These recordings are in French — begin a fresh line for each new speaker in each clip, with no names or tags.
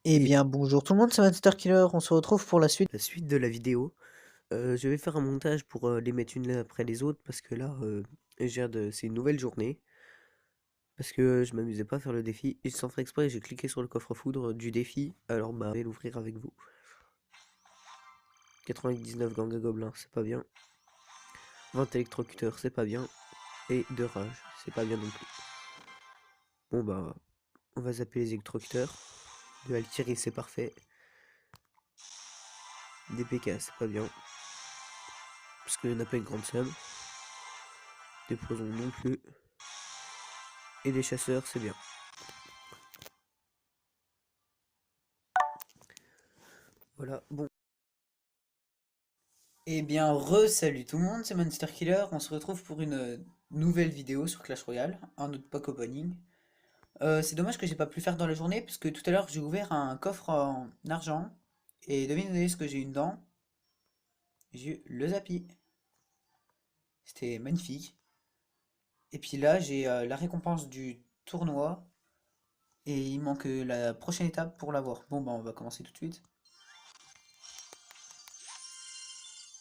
Eh
Et
bien, bonjour tout le monde, c'est Monster Killer. On se retrouve pour la suite.
la suite de la vidéo, je vais faire un montage pour les mettre une après les autres parce que là, c'est une nouvelle journée. Parce que je m'amusais pas à faire le défi. Et sans faire exprès, j'ai cliqué sur le coffre-foudre du défi. Alors, bah, je vais l'ouvrir avec vous. 99 gangs à gobelins, c'est pas bien. 20 électrocuteurs, c'est pas bien. Et 2 rages, c'est pas bien non plus. Bon, bah, on va zapper les électrocuteurs. De Altieri, c'est parfait. Des PK, c'est pas bien. Parce qu'il n'y en a pas une grande somme. Des poisons non plus. Et des chasseurs, c'est bien. Voilà, bon.
Eh bien, salut tout le monde, c'est Monster Killer. On se retrouve pour une nouvelle vidéo sur Clash Royale, un autre pack opening. C'est dommage que j'ai pas pu le faire dans la journée, parce que tout à l'heure j'ai ouvert un coffre en argent. Et devinez ce que j'ai eu dedans. J'ai eu le Zappi. C'était magnifique. Et puis là, j'ai la récompense du tournoi. Et il manque la prochaine étape pour l'avoir. Bon, bah, on va commencer tout de suite.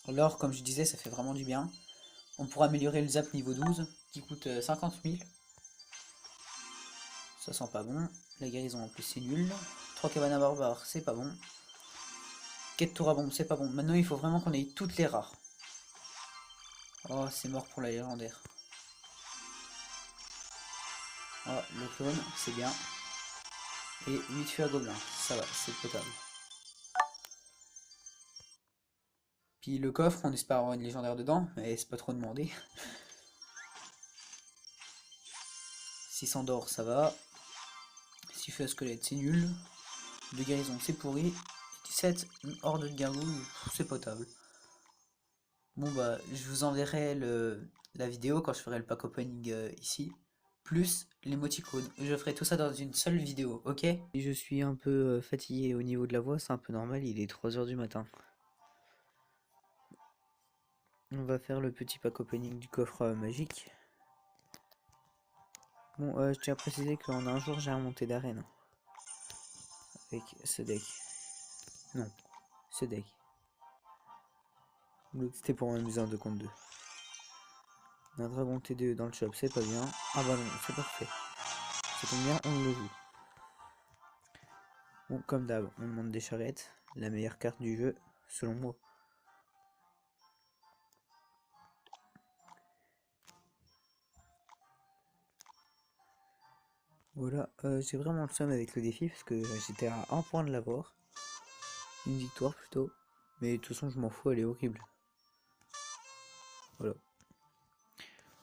L'or, comme je disais, ça fait vraiment du bien. On pourra améliorer le zap niveau 12 qui coûte 50 000. Ça sent pas bon. La guérison en plus c'est nul. 3 cabanes à barbares, c'est pas bon. Quête tour à bombe, c'est pas bon. Maintenant il faut vraiment qu'on ait toutes les rares. Oh, c'est mort pour la légendaire. Oh, le clone, c'est bien. Et 8 feux à gobelins, ça va, c'est potable. Puis le coffre, on espère avoir une légendaire dedans, mais c'est pas trop demandé. 600 d'or, ça va. 6 feux à squelette, c'est nul. De guérison, c'est pourri. Et 17 horde de gargouilles, c'est potable. Bon bah, je vous enverrai la vidéo quand je ferai le pack opening ici, plus l'émoticône. Je ferai tout ça dans une seule vidéo, ok?
Et je suis un peu fatigué au niveau de la voix, c'est un peu normal, il est 3 heures du matin. On va faire le petit pack opening du coffre magique. Bon, je tiens à préciser qu'en un jour j'ai remonté d'arène. Avec ce deck. Non, ce deck. L'autre c'était pour m'amuser en 2 contre 2. Un dragon T2 dans le shop, c'est pas bien. Ah bah non, c'est parfait. Ça tombe bien, on le joue. Bon, comme d'hab, on demande des charrettes. La meilleure carte du jeu, selon moi. Voilà, j'ai vraiment le seum avec le défi parce que j'étais à un point de l'avoir. Une victoire plutôt. Mais de toute façon, je m'en fous, elle est horrible. Voilà.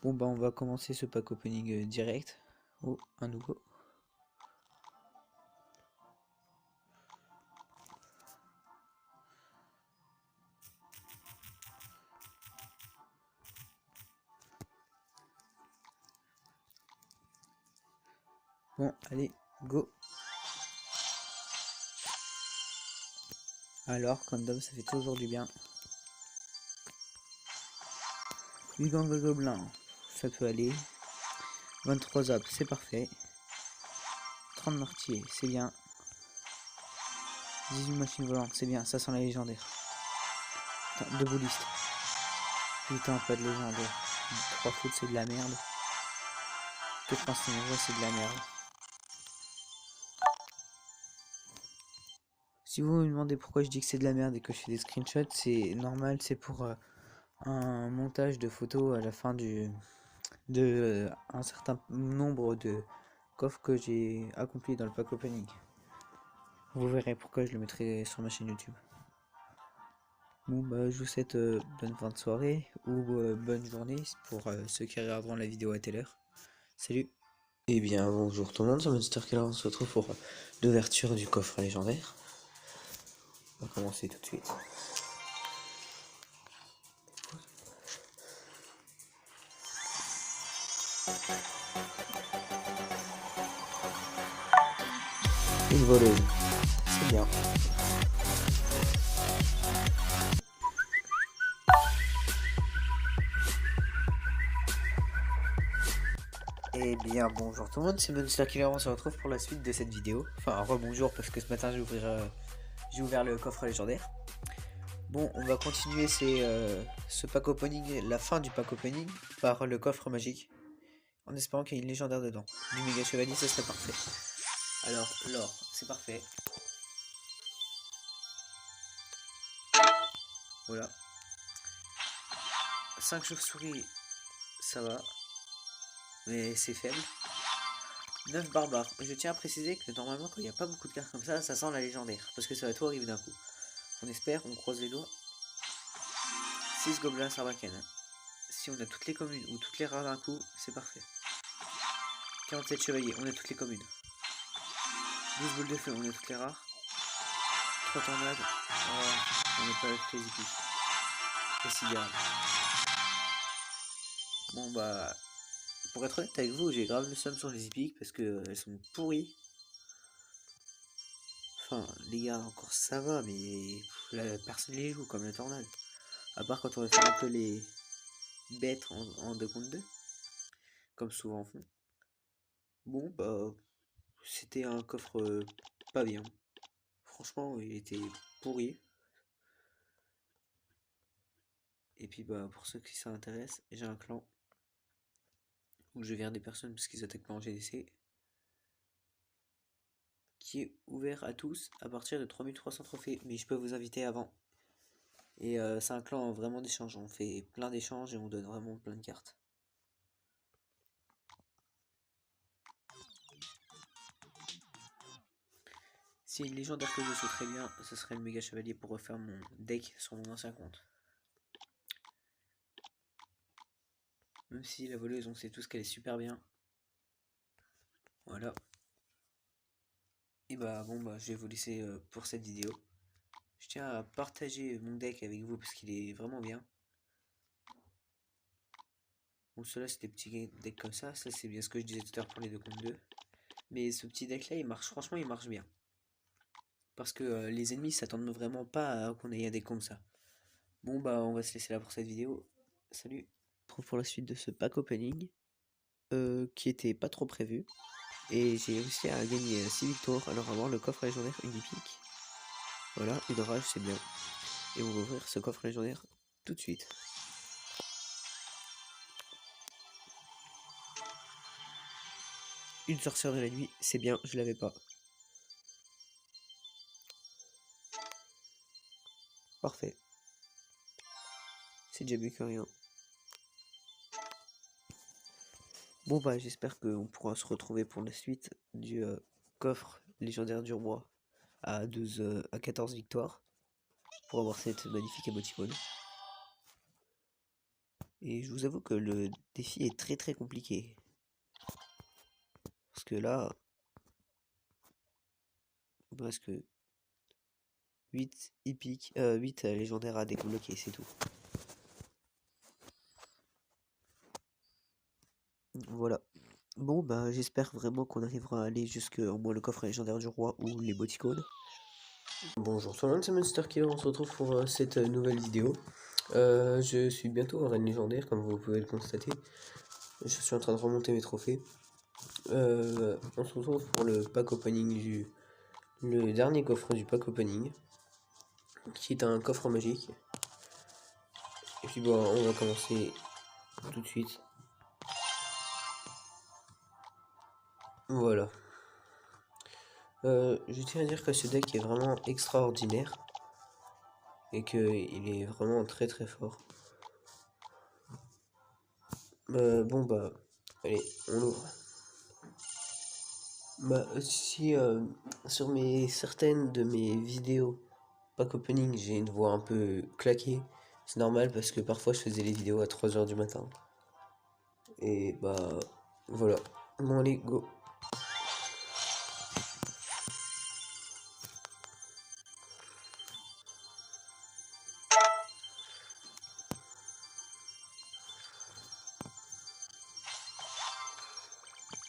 Bon, bah, on va commencer ce pack opening direct. Oh, un nouveau. Bon, allez, go. Alors, comme d'hab, ça fait toujours du bien. 8 gangs de gobelins, ça peut aller. 23 zap, c'est parfait. 30 mortiers, c'est bien. 18 machines volantes, c'est bien, ça sent la légendaire. Putain, 2 boulistes. Putain, pas de légendaire. 3 foot, c'est de la merde. 85 c'est de la merde. Si vous me demandez pourquoi je dis que c'est de la merde et que je fais des screenshots, c'est normal, c'est pour un montage de photos à la fin de un certain nombre de coffres que j'ai accompli dans le pack opening. Vous verrez pourquoi je le mettrai sur ma chaîne YouTube. Bon bah je vous souhaite bonne fin de soirée ou bonne journée pour ceux qui regarderont la vidéo à telle heure. Salut. Eh bien bonjour tout le monde, c'est Monster Killer, on se retrouve pour l'ouverture du coffre légendaire. On va commencer tout de suite. Une voleuse, c'est bien. Eh bien bonjour tout le monde, c'est Monster Killer, on se retrouve pour la suite de cette vidéo. Enfin rebonjour parce que ce matin j'ai ouvert le coffre légendaire. Bon, on va continuer ce pack opening, la fin du pack opening, par le coffre magique. En espérant qu'il y ait une légendaire dedans. Du méga chevalier, ça serait parfait. Alors, l'or, c'est parfait. Voilà. 5 chauves-souris, ça va. Mais c'est faible. 9 barbares. Je tiens à préciser que normalement, quand il n'y a pas beaucoup de cartes comme ça sent la légendaire. Parce que ça va tout arriver d'un coup. On espère, on croise les doigts. 6 gobelins sarbacane. Si on a toutes les communes ou toutes les rares d'un coup, c'est parfait. 47 chevaliers, on a toutes les communes. 12 boules de feu, on a toutes les rares. 3 tornades, on n'a pas toutes les épiques. Et 6 gardes. Bon bah, pour être honnête avec vous, j'ai grave le seum sur les épiques parce que elles sont pourries. Enfin, les gardes encore ça va, mais là, personne les joue comme la tornade. À part quand on va faire un peu les bêtes en 2 contre 2, comme souvent on fait. Bon bah, c'était un coffre pas bien. Franchement, il était pourri. Et puis bah, pour ceux qui s'intéressent, j'ai un clan où je vire des personnes parce qu'ils attaquent pas en GDC, qui est ouvert à tous à partir de 3300 trophées. Mais je peux vous inviter avant. Et c'est un clan vraiment d'échange. On fait plein d'échanges et on donne vraiment plein de cartes. Si une légendaire que je souhaiterais bien, ce serait le méga chevalier pour refaire mon deck sur mon ancien compte. Même si la voleuse, on sait tous qu'elle est super bien. Voilà. Et bah bon bah je vais vous laisser pour cette vidéo. Je tiens à partager mon deck avec vous parce qu'il est vraiment bien. Bon ceux-là c'est des petits decks comme ça c'est bien ce que je disais tout à l'heure pour les 2 contre 2. Mais ce petit deck là il marche, franchement il marche bien. Parce que les ennemis s'attendent vraiment pas à qu'on ait un deck comme ça. Bon bah on va se laisser là pour cette vidéo. Salut. On se retrouve pour la suite de ce pack opening. Qui était pas trop prévu. Et j'ai réussi à gagner 6 victoires, alors avoir le coffre légendaire une épique. Voilà, une rage c'est bien. Et on va ouvrir ce coffre légendaire tout de suite. Une sorcière de la nuit, c'est bien, je l'avais pas. Parfait. C'est déjà mieux que rien. Bon bah j'espère qu'on pourra se retrouver pour la suite du coffre légendaire du roi à 14 victoires. Pour avoir cette magnifique émoticône. Et je vous avoue que le défi est très compliqué. Parce que là, il me reste que 8 hippiques, 8 légendaires à débloquer, c'est tout. Voilà. Bon bah j'espère vraiment qu'on arrivera à aller jusqu'à au moins le coffre légendaire du roi ou les boticônes. Bonjour tout le monde, c'est Monster Killer, on se retrouve pour cette nouvelle vidéo. Je suis bientôt en reine légendaire comme vous pouvez le constater. Je suis en train de remonter mes trophées. On se retrouve pour le pack opening le dernier coffre du pack opening, qui est un coffre magique. Et puis bon, on va commencer tout de suite. Voilà. Je tiens à dire que ce deck est vraiment extraordinaire et qu'il est vraiment très fort. Bon bah, allez, on l'ouvre. Bah si sur certaines de mes vidéos pack opening j'ai une voix un peu claquée, c'est normal parce que parfois je faisais les vidéos à 3h du matin. Et bah voilà. Bon allez, go.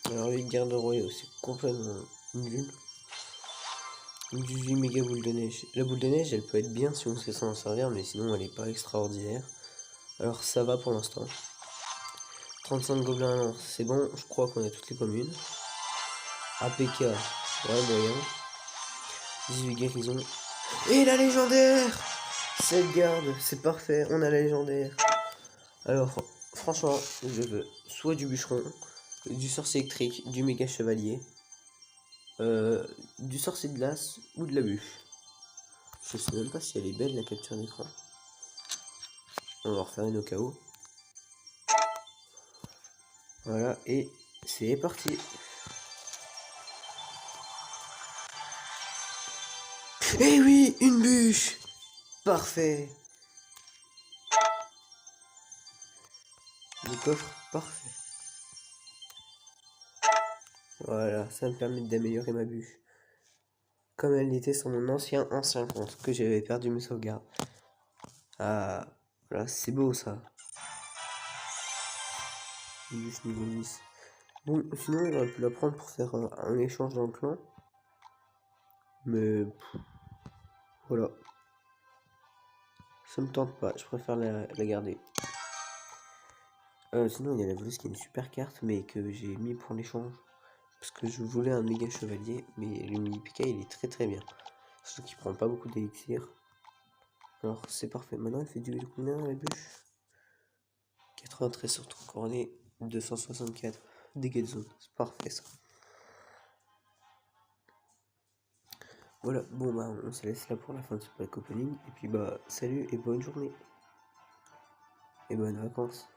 Alors 8 garde royaux, c'est complètement nul. 18 méga boule de neige. La boule de neige, elle peut être bien si on sait s'en servir, mais sinon elle est pas extraordinaire. Alors ça va pour l'instant.
35 gobelins à lance, c'est bon, je crois qu'on a toutes les communes. APK, ouais, moyen. 18 guérisons. Et la légendaire! 7 gardes, c'est parfait, on a la légendaire. Alors, franchement, je veux soit du bûcheron, du sorcier électrique, du méga chevalier, du sorcier de glace ou de la bûche. Je sais même pas si elle est belle la capture d'écran. On va refaire une au cas où. Voilà, et c'est parti. Eh oui, une bûche! Parfait! Le coffre, parfait. Voilà, ça me permet d'améliorer ma bûche. Comme elle était sur mon ancien compte, que j'avais perdu mes sauvegardes. Ah, voilà, c'est beau ça. Une bûche niveau 10. Bon, sinon, j'aurais pu la prendre pour faire un échange dans le clan. Mais, voilà. Ça me tente pas, je préfère la garder. Sinon, il y a la voleuse qui est une super carte, mais que j'ai mis pour l'échange. Parce que je voulais un méga chevalier, mais le mini PK il est très très bien. Surtout qu'il prend pas beaucoup d'élixir. Alors c'est parfait. Maintenant, elle fait du combien la bûche? 93 sur ton cornet, 264 dégâts de zone. C'est parfait ça. Voilà, bon bah on se laisse là pour la fin de ce pack opening. Et puis bah salut et bonne journée. Et bonnes vacances.